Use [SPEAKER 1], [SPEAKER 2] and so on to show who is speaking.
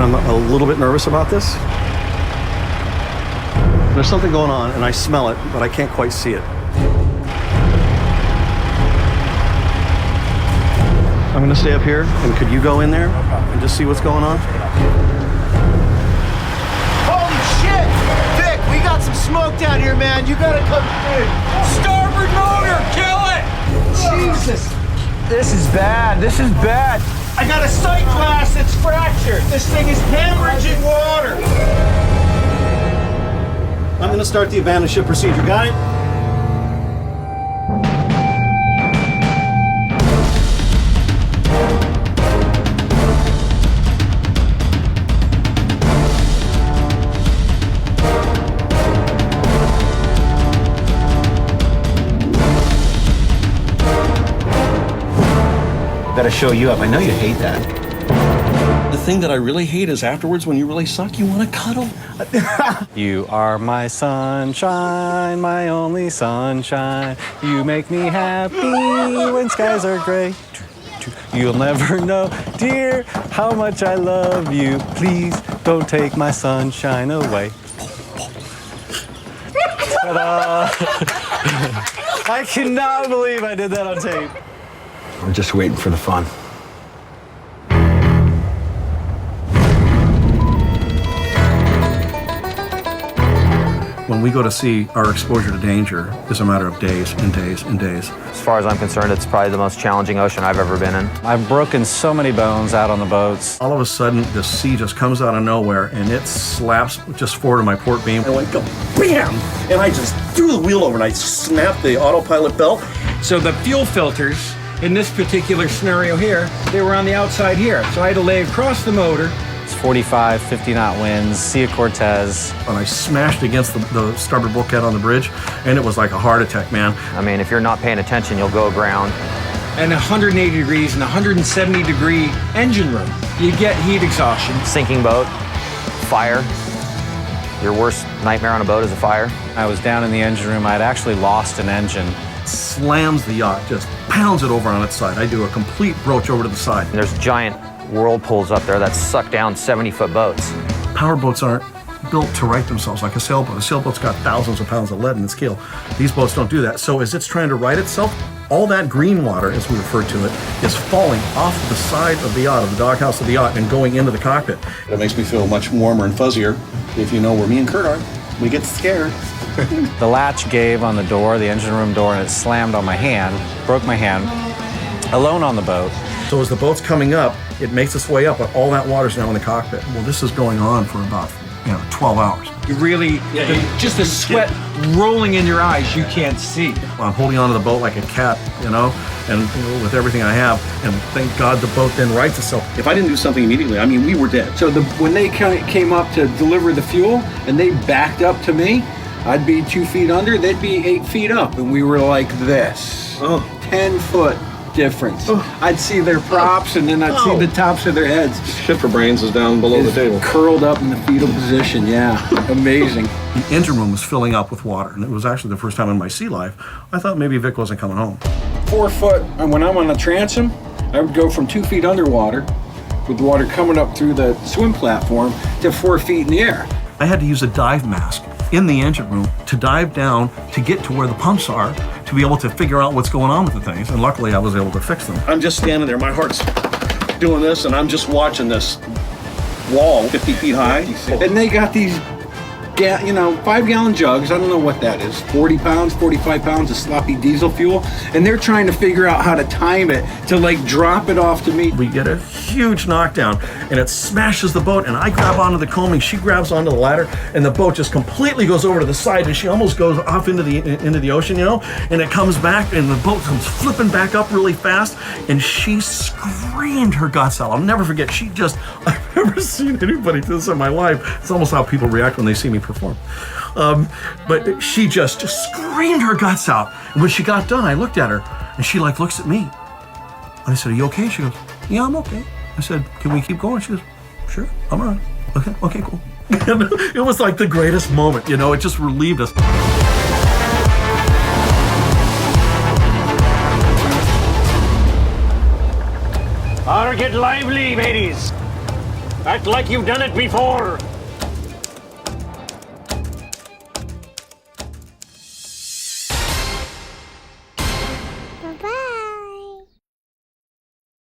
[SPEAKER 1] I'm a little bit nervous about this. There's something going on, and I smell it, but I can't quite see it. I'm gonna stay up here, and could you go in there and just see what's going on?
[SPEAKER 2] Holy shit! Vic, we got some smoke down here, man. You gotta come in.
[SPEAKER 3] Starboard motor, kill it!
[SPEAKER 2] Jesus! This is bad. This is bad. I got a sight glass that's fractured. This thing is hemorrhaging water.
[SPEAKER 1] I'm gonna start the abandon ship procedure, got it?
[SPEAKER 2] Gotta show you up. I know you hate that.
[SPEAKER 1] The thing that I really hate is afterwards when you really suck, you wanna cuddle.
[SPEAKER 4] You are my sunshine, my only sunshine. You make me happy when skies are gray. You'll never know, dear, how much I love you. Please don't take my sunshine away. Ta-da! I cannot believe I did that on tape.
[SPEAKER 2] We're just waiting for the fun.
[SPEAKER 1] When we go to sea, our exposure to danger is a matter of days and days and days.
[SPEAKER 5] As far as I'm concerned, it's probably the most challenging ocean I've ever been in.
[SPEAKER 4] I've broken so many bones out on the boats.
[SPEAKER 1] All of a sudden, the sea just comes out of nowhere and it slaps just forward of my port beam. I went, go, bam! And I just threw the wheel over and I snapped the autopilot belt.
[SPEAKER 3] So the fuel filters, in this particular scenario here, they were on the outside here. So I had to lay across the motor.
[SPEAKER 4] It's 45, 50 knot winds, Sea of Cortez.
[SPEAKER 1] And I smashed against the starboard bulkhead on the bridge, and it was like a heart attack, man.
[SPEAKER 5] I mean, if you're not paying attention, you'll go aground.
[SPEAKER 3] And 180 degrees and 170 degree engine room. You get heat exhaustion.
[SPEAKER 5] Sinking boat, fire. Your worst nightmare on a boat is a fire.
[SPEAKER 4] I was down in the engine room. I'd actually lost an engine.
[SPEAKER 1] Slams the yacht, just pounds it over on its side. I do a complete broach over to the side.
[SPEAKER 5] And there's giant whirlpools up there that suck down 70-foot boats.
[SPEAKER 1] Power boats aren't built to right themselves like a sailboat. A sailboat's got thousands of pounds of lead in its keel. These boats don't do that. So as it's trying to right itself, all that green water, as we refer to it, is falling off the side of the yacht, of the doghouse of the yacht, and going into the cockpit. It makes me feel much warmer and fuzzier if you know where me and Kurt are. We get scared.
[SPEAKER 4] The latch gave on the door, the engine room door, and it slammed on my hand, broke my hand, alone on the boat.
[SPEAKER 1] So as the boat's coming up, it makes its way up, but all that water's now in the cockpit. Well, this is going on for about 12 hours.
[SPEAKER 3] You really, just the sweat rolling in your eyes, you can't see.
[SPEAKER 1] I'm holding onto the boat like a cat, and with everything I have, and thank God the boat then rights itself. If I didn't do something immediately, I mean, we were dead.
[SPEAKER 6] So when they came up to deliver the fuel and they backed up to me, I'd be 2 feet under, they'd be 8 feet up, and we were like this. 10-foot difference. I'd see their props, and then I'd see the tops of their heads.
[SPEAKER 1] Shit for brains is down below the table.
[SPEAKER 6] Curled up in the fetal position, yeah. Amazing.
[SPEAKER 1] The engine room was filling up with water, and it was actually the first time in my sea life I thought maybe Vic wasn't coming home.
[SPEAKER 6] 4 foot, and when I'm on a transom, I would go from 2 feet underwater, with the water coming up through the swim platform, to 4 feet in the air.
[SPEAKER 1] I had to use a dive mask in the engine room to dive down to get to where the pumps are to be able to figure out what's going on with the things, and luckily I was able to fix them. I'm just standing there, my heart's doing this, and I'm just watching this wall 50 feet high.
[SPEAKER 6] And they got these 5-gallon jugs, I don't know what that is, 40 pounds, 45 pounds of sloppy diesel fuel, and they're trying to figure out how to time it to drop it off to me.
[SPEAKER 1] We get a huge knockdown, and it smashes the boat, and I grab onto the coaming, she grabs onto the ladder, and the boat just completely goes over to the side, and she almost goes off into the ocean, and it comes back, and the boat comes flipping back up really fast, and she screamed her guts out. I'll never forget, I've never seen anybody do this in my life. It's almost how people react when they see me perform. But she just screamed her guts out. And when she got done, I looked at her, and she looks at me. And I said, "Are you okay?" She goes, "Yeah, I'm okay." I said, "Can we keep going?" She goes, "Sure, I'm all right." Okay, cool. It was like the greatest moment, it just relieved us.
[SPEAKER 7] All right, get lively, ladies. Act like you've done it before.
[SPEAKER 8] Bye-bye.